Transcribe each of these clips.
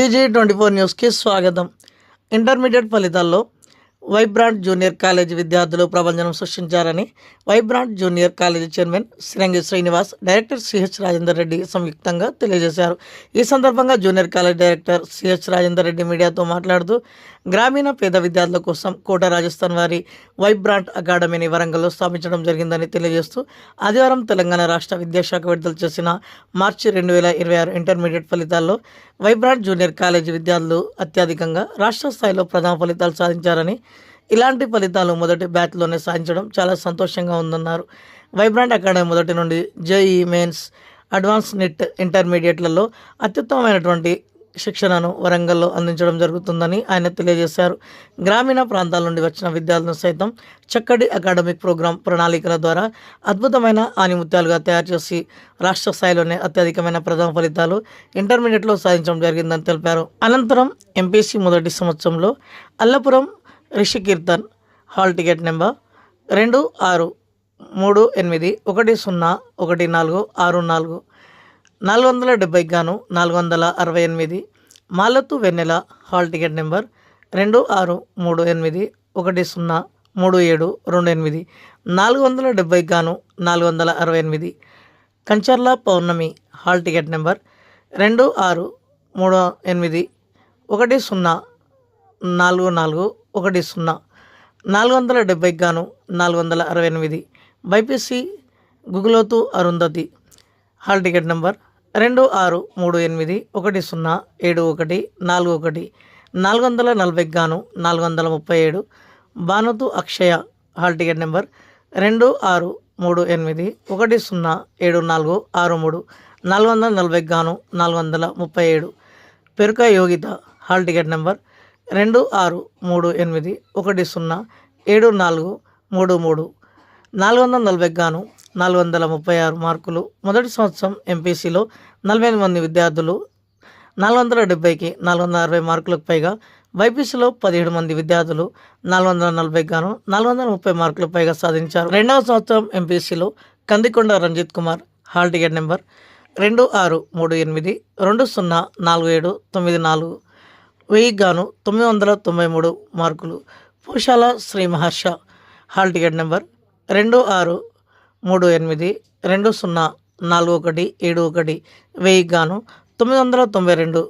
TG24 న్యూస్కి స్వాగతం. Intermediate ఫలితాల్లో వైబ్రాంట్ జూనియర్ కాలేజీ విద్యార్థులు ప్రభంజనం సృష్టించారని Vibrant junior college chairman Srirangi Srinivas, director CH Rajender Reddy సంయుక్తంగా తెలియజేశారు. ఈ సందర్భంగా junior college director CH Rajender Reddy మీడియాతో మాట్లాడుతూ, గ్రామీణ పేద విద్యార్థుల కోసం కోట రాజస్థాన్ వారి వైబ్రాంట్ అకాడమీని వరంగల్లో స్థాపించడం జరిగిందని తెలియజేస్తూ, ఆదివారం తెలంగాణ రాష్ట్ర విద్యాశాఖ విడుదల చేసిన మార్చి 2026 ఇంటర్మీడియట్ ఫలితాల్లో వైబ్రాంట్ జూనియర్ కాలేజీ విద్యార్థులు అత్యధికంగా రాష్ట్ర స్థాయిలో ప్రథమ ఫలితాలు సాధించారని, ఇలాంటి ఫలితాలు మొదటి బ్యాచ్లోనే సాధించడం చాలా సంతోషంగా ఉందన్నారు. వైబ్రాంట్ అకాడమీ మొదటి నుండి జేఈఈ మెయిన్స్, అడ్వాన్స్ నెట్, ఇంటర్మీడియట్లలో అత్యుత్తమమైనటువంటి శిక్షణను వరంగల్లో అందించడం జరుగుతుందని ఆయన తెలియజేశారు. గ్రామీణ ప్రాంతాల నుండి వచ్చిన విద్యార్థులను సైతం చక్కటి అకాడమిక్ ప్రోగ్రాం ప్రణాళికల ద్వారా అద్భుతమైన ఆనిముత్యాలుగా తయారు చేసి రాష్ట్ర స్థాయిలోనే అత్యధికమైన ప్రథమ ఫలితాలు ఇంటర్మీడియట్లో సాధించడం జరిగిందని తెలిపారు. అనంతరం ఎంపీసీ మొదటి సంవత్సరంలో Allapuram Rishikeerthan hall ticket number 2638101464 470 గాను 468, Malothu Vennela hall ticket number 2638103728 470 గాను 468, Kancharla Pournami hall ticket number 2638104410 470 గాను 468, BiPC Guguloth Arundhati hall ticket number 2638107141 440 గాను 437, Banothu Akshaya hall ticket number 2638107463 440 గాను 437, Peruka Yogitha hall ticket number 2638107433 440 గాను 436 మార్కులు. మొదటి సంవత్సరం ఎంపీసీలో 48 మంది విద్యార్థులు 470కి 460 మార్కులకు పైగా, బైపీసీలో 17 మంది విద్యార్థులు 440 గాను 430 మార్కులకు పైగా సాధించారు. రెండవ సంవత్సరం ఎంపీసీలో Kandikonda Ranjith Kumar hall ticket number 2638204794 1000 గాను 993 మార్కులు. Pushala Sri Maharsha hall ticket number 2638204171 1000 గాను 992,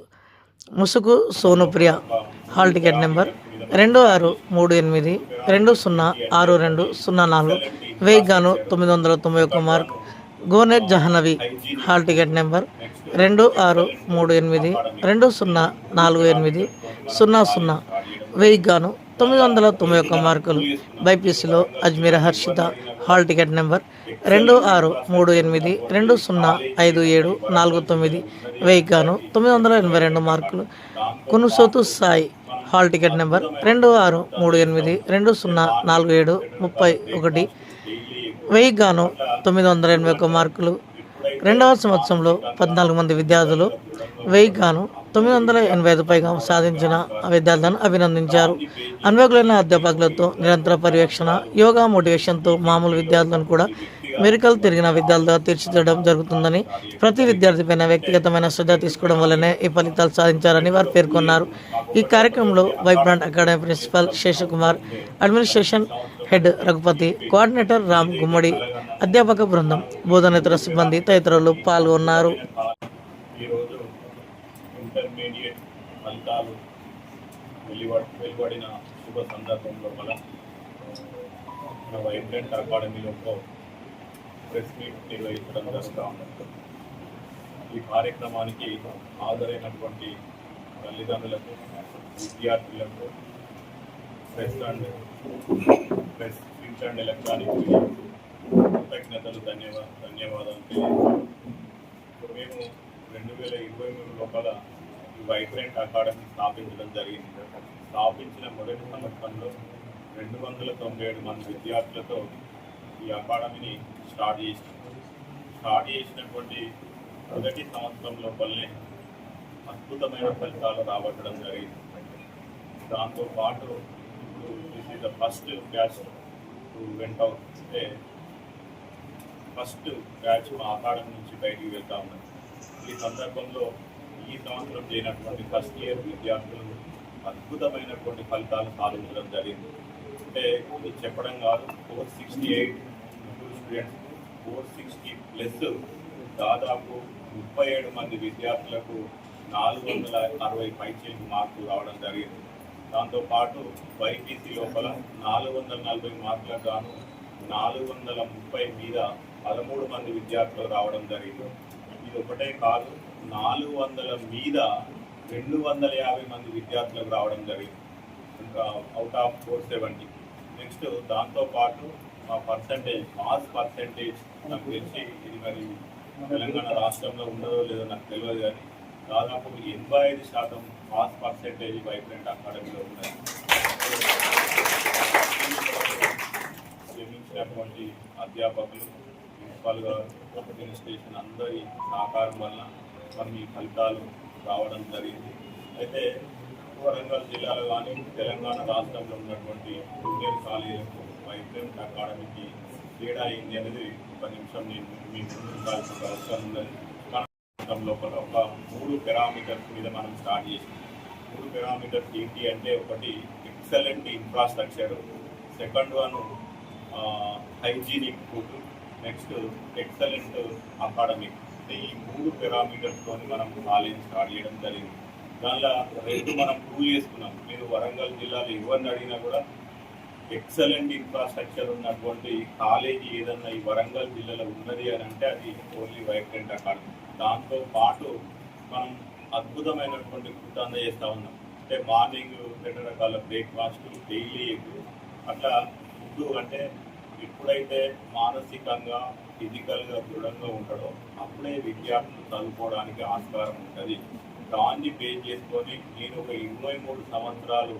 ముసుగు సోనుప్రియ హాల్ టికెట్ నెంబర్ 2638206204 1000 గాను 991 mark. Gonet Jahnavi hall ticket number 2638204800 1000 గాను 991 మార్కులు. బైపీసీలో Ajmeer Harshitha hall ticket number 2638205749 1000 గాను 982 మార్కులు. Kunusothu Sai hall ticket number 2638204731 1000 గాను 981 మార్కులు. రెండవ సంవత్సరంలో 14 మంది విద్యార్థులు 1000 గాను 985 పైగా సాధించిన విద్యార్థులను అభినందించారు. అనుభవజ్ఞులైన అధ్యాపకులతో నిరంతర పర్యవేక్షణ, యోగా మోటివేషన్తో మామూలు విద్యార్థులను కూడా మెరికల్ తిరిగిన విద్యార్థులుగా తీర్చిదిద్దడం జరుగుతుందని, ప్రతి విద్యార్థిపైన వ్యక్తిగతమైన శ్రద్ధ తీసుకోవడం వల్లనే ఈ ఫలితాలు సాధించారని వారు పేర్కొన్నారు. ఈ కార్యక్రమంలో Vibrant academy principal Seshakumar, administration head Raghupathi, coordinator Ram Gummadi, అధ్యాపక బృందం, బోధనేతర సిబ్బంది తదితరులు పాల్గొన్నారు. ఇంటర్మీడియట్ ఫలితాలు వెలువడిన శుభ సందర్భంలో మన వైబ్రెంట్ అకాడమీలో ప్రెస్ మీట్ నిర్వహించడం జరుగుతూ ఉంది. ఈ కార్యక్రమానికి హాజరైనటువంటి తల్లిదండ్రులకు, విద్యార్థులకు, ప్రెస్ అండ్ ఎలక్ట్రానిక్ కృతజ్ఞతలు, ధన్యవాదాలు తెలియజేస్తాం. మేము 2023 లోపల ఈ వైబ్రెంట్ అకాడమీ స్థాపించడం జరిగింది. స్థాపించిన మొదటి సంవత్సరంలో 297 మంది విద్యార్థులతో ఈ అకాడమీని స్టార్ట్ చేసినటువంటి మొదటి సంవత్సరం లోపలనే అద్భుతమైన ఫలితాలు రాబట్టడం జరిగింది. దాంతోపాటు ఇప్పుడు this is the first batch to వెంట అవుతే ఫస్ట్ బ్యాచ్ మా అకాడమీ నుంచి బయటికి వెళ్తా ఉన్నది. ఈ సందర్భంలో ఈ సంవత్సరం చేయనటువంటి ఫస్ట్ ఇయర్ విద్యార్థులు అద్భుతమైనటువంటి ఫలితాలు సాధించడం జరిగింది. అంటే ఇది చెప్పడం కాదు, 468 స్టూడెంట్స్ 460 దాదాపు 37 మంది విద్యార్థులకు 460 పైచీలకు మార్కులు రావడం జరిగింది. దాంతోపాటు వైపీసీ లోపల 440 మార్కులకు గాను 430 మీద 13 మంది విద్యార్థులు రావడం జరిగింది. ఇది ఒకటే కాదు, 400 మీద 250 మంది విద్యార్థులకు రావడం జరిగింది, ఇంకా అవుట్ ఆఫ్ 470. నెక్స్ట్ దాంతోపాటు మా మాస్ పర్సెంటేజ్ నాకు తెలిసి ఇది మరి తెలంగాణ రాష్ట్రంలో ఉండదో లేదో నాకు తెలియదు, కానీ దాదాపు 85% మాస్ పర్సెంటేజ్ వైబ్రెంట్ అకాడమీలో ఉన్నాయి. శ్రమించినటువంటి అధ్యాపకులు, ప్రిన్సిపాల్ గారు, అడ్మినిస్ట్రేషన్ అందరి సహకారం వల్ల మనం ఈ ఫలితాలు రావడం జరిగింది. అయితే వరంగల్ జిల్లాలో కానీ తెలంగాణ రాష్ట్రంలో ఉన్నటువంటి జూనియర్ కాలేజీలకు వైబ్రెంట్ అకాడమీకి తేడా అయింది అనేది ఒక నిమిషం నేను మీ ముందు ఉండాల్సిన అవసరం ఉన్నది. లోపల ఒక 3 పారామీటర్స్ మీద మనం స్టార్ట్ చేసాం. 3 పారామీటర్స్ ఏంటి అంటే, ఒకటి excellent infrastructure, second one hygienic food, next excellent academic. ఈ 3 పారామీటర్స్తో మనం కాలేజ్ స్టార్ట్ చేయడం జరిగింది. దానిలో 2 మనం ప్రూవ్ చేసుకున్నాం. మీరు వరంగల్ జిల్లాలో ఎవరిని అడిగినా కూడా ఎక్సలెంట్ ఇన్ఫ్రాస్ట్రక్చర్ ఉన్నటువంటి కాలేజీ ఏదన్నా ఈ వరంగల్ జిల్లాలో ఉన్నది అని అంటే అది ఓన్లీ వైబ్రెంట్ అకాడమీ. దాంతో పాటు మనం అద్భుతమైనటువంటి ఫుడ్ అందజేస్తూ ఉన్నాం. అంటే మార్నింగ్ 2 రకాల బ్రేక్ఫాస్ట్, డైలీ ఎగ్, అట్లా ఫుడ్. అంటే ఎప్పుడైతే మానసికంగా ఫిజికల్గా దృఢంగా ఉంటాడో అప్పుడే విద్యార్థులు చదువుకోవడానికి ఆస్కారం ఉంటుంది. దాన్ని బేస్ చేసుకొని నేను ఒక 23 సంవత్సరాలు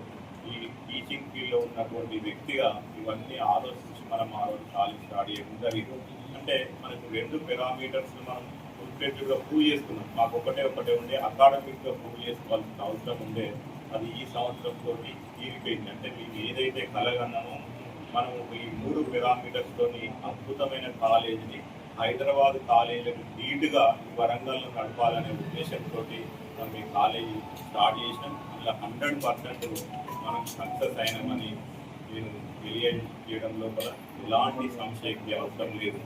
ఈ టీచింగ్ ఫీల్డ్లో ఉన్నటువంటి వ్యక్తిగా ఇవన్నీ ఆలోచించి మనం ఆ రోజు కాలేజ్ స్టార్ట్ చేయడం జరిగింది. అంటే మనకు 2 పారామీటర్స్ మనం ఫుల్ఫిల్గా ప్రూవ్ చేసుకున్నాం. మాకు ఒకటే ఉండే అకాడమిక్గా ప్రూవ్ చేసుకోవాల్సిన అవసరం ఉండే, అది ఈ సంవత్సరంతో తీరిపోయింది. అంటే మేము ఏదైతే కలగన్నామో మనం ఈ 3 పారామీటర్స్తోని అద్భుతమైన కాలేజీని హైదరాబాద్ కాలేజీలకు నీట్గా వరంగల్లో నడపాలనే ఉద్దేశంతో మనం ఈ కాలేజీ స్టార్ట్ చేసినాం. ఇలా 100% మనం సక్సెస్ అయినామని నేను తెలియజేయడం లోపల ఎలాంటి సంశయకి అవసరం లేదు.